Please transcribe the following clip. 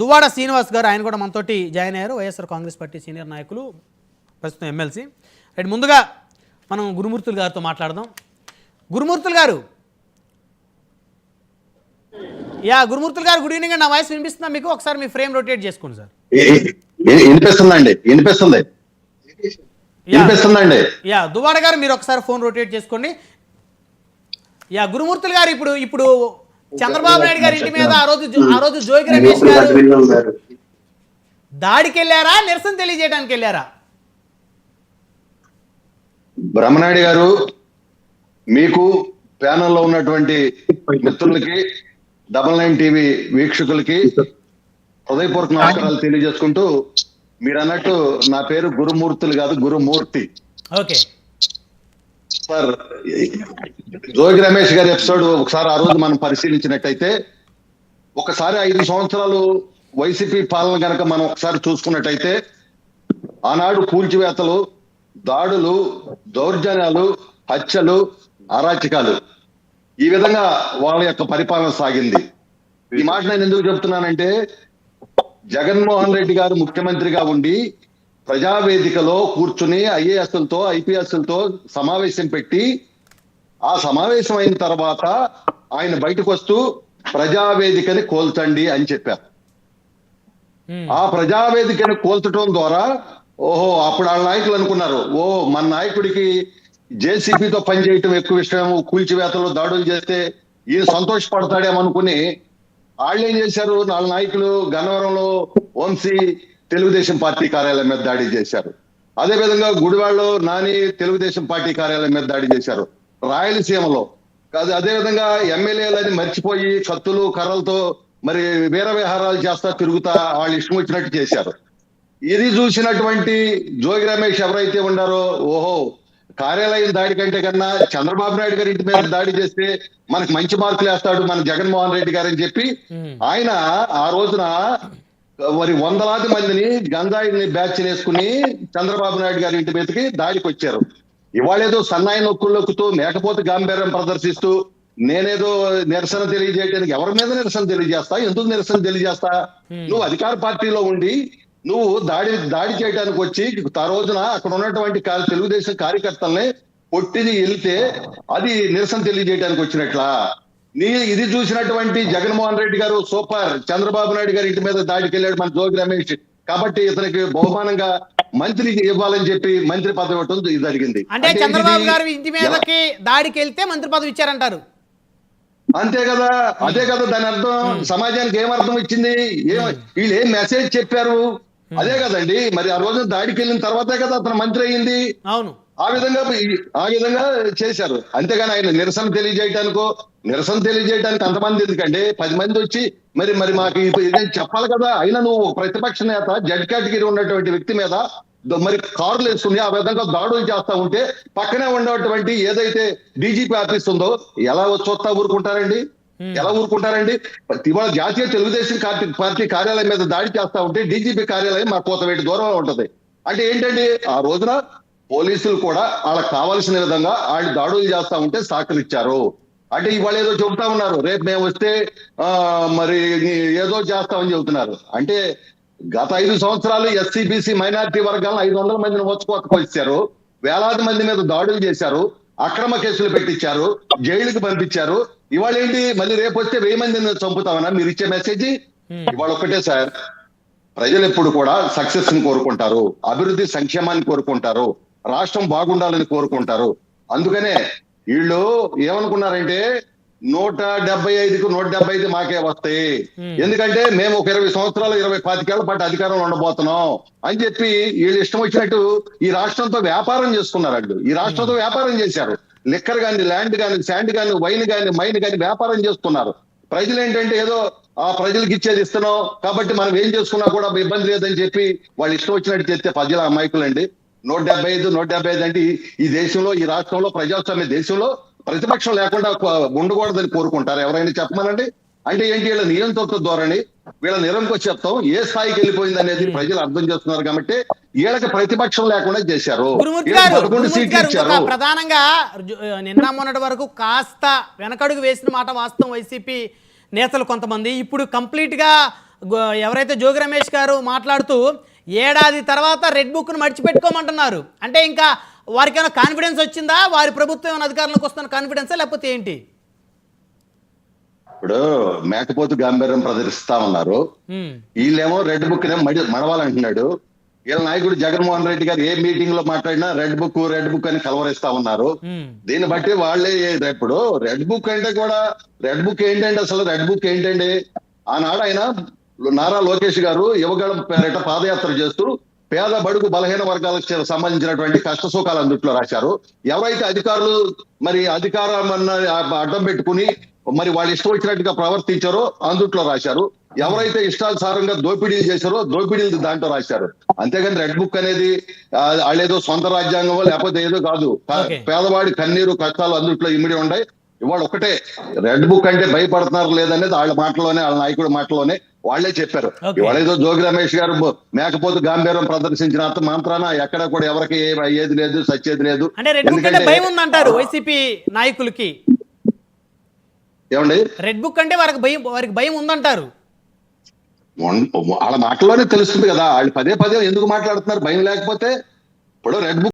దువ్వాడ శ్రీనివాస్ గారు, ఆయన కూడా మనతోటి జాయిన్ అయ్యారు. వైఎస్ఆర్ కాంగ్రెస్ పార్టీ సీనియర్ నాయకులు, ప్రస్తుతం ఎమ్మెల్సీ. రైట్, ముందుగా మనం గురుమూర్తులు గారితో మాట్లాడదాం. గురుమూర్తులు గారు, గురుమూర్తులు గారు, గుడ్ ఈవినింగ్ అండి. నా వాయిస్ వినిపిస్తుందా మీకు? ఒకసారి మీ ఫ్రేమ్ రొటేట్ చేసుకోండి సార్. వినిపిస్తుందండి. దువ్వాడ గారు, మీరు ఒకసారి ఫోన్ రొటేట్ చేసుకోండి. గురుమూర్తులు గారు, ఇప్పుడు చంద్రబాబు నాయుడు గారి ఇంటి మీద ఆ రోజు జోగి రమేష్ గారు దాడికి వెళ్ళారా, నిరసన తెలియజేయడానికి వెళ్ళారా? బ్రహ్మనాయుడు గారు, మీకు ప్యానల్లో ఉన్నటువంటి మిత్రులకి, 99 టీవీ వీక్షకులకి హృదయపూర్వక నమస్కారాలు తెలియజేసుకుంటూ, మీరు అన్నట్టు నా పేరు గురుమూర్తులు కాదు, గురుమూర్తి. ఓకే సార్, జోగి రమేష్ గారి ఎపిసోడ్ ఒకసారి ఆ రోజు మనం పరిశీలించినట్టయితే, ఒకసారి 5 సంవత్సరాలు వైసీపీ పాలన కనుక మనం ఒకసారి చూసుకున్నట్టయితే, ఆనాడు కూల్చివేతలు, దాడులు, దౌర్జన్యాలు, హత్యలు, అరాచకాలు, ఈ విధంగా వాళ్ళ యొక్క పరిపాలన సాగింది. ఈ మాట నేను ఎందుకు చెప్తున్నానంటే, జగన్మోహన్ రెడ్డి గారు ముఖ్యమంత్రిగా ఉండి ప్రజావేదికలో కూర్చుని ఐఏఎస్లతో, ఐపీఎస్లతో సమావేశం పెట్టి, ఆ సమావేశం అయిన తర్వాత ఆయన బయటకు వస్తూ ప్రజావేదికని కోల్చండి అని చెప్పారు. ఆ ప్రజావేదికను కోల్చడం ద్వారా అప్పుడు వాళ్ళ నాయకులు అనుకున్నారు, మన నాయకుడికి జేసీబీతో పనిచేయటం ఎక్కువ ఇష్టం, కూల్చివేతలు, దాడులు చేస్తే ఈయన సంతోషపడతాడేమనుకుని వాళ్ళు ఏం చేశారు, వాళ్ళ నాయకులు గన్నవరంలో వంశీ తెలుగుదేశం పార్టీ కార్యాలయం మీద దాడి చేశారు. అదేవిధంగా గుడివాడలో నాని తెలుగుదేశం పార్టీ కార్యాలయం మీద దాడి చేశారు. రాయలసీమలో అదేవిధంగా ఎమ్మెల్యేలని మర్చిపోయి కత్తులు, కర్రలతో మరి వీర విహారాలు చేస్తా తిరుగుతా వాళ్ళు ఇష్టం వచ్చినట్టు చేశారు. ఇది చూసినటువంటి జోగి రమేష్ ఎవరైతే ఉన్నారో, కార్యాలయం దాడి కంటే కన్నా చంద్రబాబు నాయుడు గారి ఇంటి మీద దాడి చేస్తే మనకి మంచి మార్కులు వేస్తాడు మన జగన్మోహన్ రెడ్డి గారు అని చెప్పి ఆయన ఆ రోజున మరి వందలాది మందిని గంజాయిని బ్యాచ్ వేసుకుని చంద్రబాబు నాయుడు గారి ఇంటి మీదకి దాడికి వచ్చారు. ఇవాళేదో సన్నాయి నొక్కులు నొక్కుతూ, మేకపోతే గాంభీర్యం ప్రదర్శిస్తూ, నేనేదో నిరసన తెలియజేయడానికి ఎవరి మీద నిరసన తెలియజేస్తా, ఎందుకు నిరసన తెలియజేస్తా? నువ్వు అధికార పార్టీలో ఉండి నువ్వు దాడి చేయడానికి వచ్చి ఆ రోజున అక్కడ ఉన్నటువంటి తెలుగుదేశం కార్యకర్తల్ని కొట్టిని వెళ్తే అది నిరసన తెలియజేయడానికి వచ్చినట్లా? ఇది చూసినటువంటి జగన్మోహన్ రెడ్డి గారు సూపర్, చంద్రబాబు నాయుడు గారి ఇంటి మీద దాడికి వెళ్ళాడు మన జోగి రమేష్, కాబట్టి ఇతనికి బహుమానంగా మంత్రికి ఇవ్వాలని చెప్పి మంత్రి పదవి ఇవ్వటం జరిగింది. అంటే చంద్రబాబు గారు ఇంటి మీదకి దాడికి వెళ్తే మంత్రి పదవి ఇచ్చారంటారు. అంతే కదా, అదే కదా దాని అర్థం. సమాజానికి ఏం అర్థం ఇచ్చింది, వీళ్ళు ఏం మెసేజ్ చెప్పారు, అదే కదండి. మరి ఆ రోజు దాడికి వెళ్ళిన తర్వాతే కదా అతను మంత్రి అయ్యింది. అవును, ఆ విధంగా చేశారు. అంతేగాని ఆయన నిరసన తెలియజేయడానికి అంతమంది ఎందుకండి? 10 మంది వచ్చి మరి మాకు ఇదేం చెప్పాలి కదా. అయినా నువ్వు ప్రతిపక్ష నేత, జడ్ కేటగిరీ ఉన్నటువంటి వ్యక్తి మీద మరి కార్లు వేసుకుని ఆ విధంగా దాడులు చేస్తా ఉంటే పక్కనే ఉన్నటువంటి ఏదైతే డీజీపీ ఆఫీస్ ఉందో ఎలా చూస్తా ఊరుకుంటారండి? ఎలా ఊరుకుంటారండి? ఇవాళ జాతీయ తెలుగుదేశం పార్టీ కార్యాలయం మీద దాడి చేస్తా ఉంటే డీజీపీ కార్యాలయం మా కోతవేటి దూరంలో ఉంటది. అంటే ఏంటండి, ఆ రోజున పోలీసులు కూడా వాళ్ళకి కావాల్సిన విధంగా వాళ్ళు దాడులు చేస్తా ఉంటే సహకరించారు. అంటే ఇవాళ ఏదో చెబుతా ఉన్నారు, రేపు మేము వస్తే మరి ఏదో చేస్తామని చెబుతున్నారు. అంటే గత 5 సంవత్సరాలు ఎస్సీ బీసీ మైనారిటీ వర్గాలను 500 మందిని వచ్చారు, వేలాది మంది మీద దాడులు చేశారు, అక్రమ కేసులు పెట్టించారు, జైలుకి పంపించారు. ఇవాళ ఏంటి, మళ్ళీ రేపు వస్తే 1000 మందిని చంపుతామన్నా? మీరు ఇచ్చే మెసేజ్ ఇవాళ ఒక్కటే సార్, ప్రజలు ఎప్పుడు కూడా సక్సెస్ ని కోరుకుంటారు, అభివృద్ధి సంక్షేమాన్ని కోరుకుంటారు, రాష్ట్రం బాగుండాలని కోరుకుంటారు. అందుకనే వీళ్ళు ఏమనుకున్నారంటే 175కు 175 మాకే వస్తాయి, ఎందుకంటే మేము ఒక 20 సంవత్సరాలు 25 ఏళ్ల పాటు అధికారంలో ఉండబోతున్నాం అని చెప్పి వీళ్ళు ఇష్టం వచ్చినట్టు ఈ రాష్ట్రంతో వ్యాపారం చేసుకున్నారండి. ఈ రాష్ట్రంతో వ్యాపారం చేశారు. లిక్కర్ గాని, ల్యాండ్ గాని, శాండ్ గాని, వైన్ గాని, మైన్ గాని వ్యాపారం చేస్తున్నారు. ప్రజలు ఏంటంటే ఏదో ఆ ప్రజలకు ఇచ్చేది ఇస్తున్నాం కాబట్టి మనం ఏం చేసుకున్నా కూడా ఇబ్బంది లేదని చెప్పి వాళ్ళు ఇష్టం వచ్చినట్టు చేస్తే ప్రజల అమాయకులండి. 175 అంటే ఈ దేశంలో, ఈ రాష్ట్రంలో, ప్రజాస్వామ్య దేశంలో ప్రతిపక్షం లేకుండా ఉండకూడదని కోరుకుంటారు ఎవరైనా? చెప్పమనండి. అంటే ఏంటి, వీళ్ళ నియంత్రణ ధోరణి, వీళ్ళ నిరంకుశత్వం ఏ స్థాయికి వెళ్ళిపోయింది అనేది ప్రజలు అర్థం చేస్తున్నారు. కాబట్టి వీళ్ళకి ప్రతిపక్షం లేకుండా చేశారు. 11 సీట్లు ఇచ్చారు. ప్రధానంగా నిన్న మొన్నటి వరకు కాస్త వెనకడుగు వేసిన మాట వాస్తవం వైసీపీ నేతలు కొంతమంది. ఇప్పుడు కంప్లీట్ గా ఎవరైతే జోగి రమేష్ గారు మాట్లాడుతూ ఏడాది తర్వాత రెడ్ బుక్ను మర్చిపెట్టుకోమంటున్నారు. అంటే ఇంకా వారికి ఏమైనా కాన్ఫిడెన్స్ వచ్చిందా, వారి ప్రభుత్వం ఏమైనా అధికారంలోకి వస్తున్న కాన్ఫిడెన్సా, లేకపోతే ఏంటి? ఇప్పుడు మేకపోతు గాంభీర్యం ప్రదర్శిస్తా ఉన్నారు, వీళ్ళేమో రెడ్ బుక్ మడవాలంటున్నాడు. వీళ్ళ నాయకుడు జగన్మోహన్ రెడ్డి గారు ఏ మీటింగ్ లో మాట్లాడినా రెడ్ బుక్ అని కలవరిస్తా ఉన్నారు. దీన్ని బట్టి వాళ్ళే ఇప్పుడు రెడ్ బుక్ అంటే కూడా రెడ్ బుక్ ఏంటండి, అసలు రెడ్ బుక్ ఏంటండి? ఆనాడు ఆయన నారా లోకేష్ గారు యువగళం పేరిట పాదయాత్ర చేస్తూ పేద బడుగు బలహీన వర్గాలకు సంబంధించినటువంటి కష్ట సుఖాలు అందుట్లో రాశారు. ఎవరైతే అధికారులు మరి అధికారం అడ్డం పెట్టుకుని మరి వాళ్ళు ఇష్టం వచ్చినట్టుగా ప్రవర్తించారో అందుట్లో రాశారు. ఎవరైతే ఇష్టానుసారంగా దోపిడీలు చేశారో దోపిడీలు దాంట్లో రాశారు. అంతేగాని రెడ్ బుక్ అనేది వాళ్ళేదో సొంత రాజ్యాంగమో లేకపోతే ఏదో కాదు. పేదవాడి కన్నీరు కష్టాలు అందుట్లో ఇమిడి ఉన్నాయి. ఇవాళ ఒకటే, రెడ్ బుక్ అంటే భయపడుతున్నారు లేదనేది వాళ్ళ మాటలోనే, వాళ్ళ నాయకుడి మాటలోనే వాళ్లే చెప్పారు. ఇవాళ ఏదో జోగి రమేష్ గారు మేకపోతు గాంభీర్యం ప్రదర్శించినంత మాత్రాన ఎక్కడ కూడా ఎవరికి అయ్యేది లేదు, సచ్చేది లేదు. ఎందుకంటే భయం ఉందంటారు వైసీపీ నాయకులకి. ఏమండి, రెడ్ బుక్ అంటే వారికి భయం ఉందంటారు. వాళ్ళ మాటలోనే తెలుస్తుంది కదా, వాళ్ళు పదే పదే ఎందుకు మాట్లాడుతున్నారు భయం లేకపోతే. ఇప్పుడు రెడ్ బుక్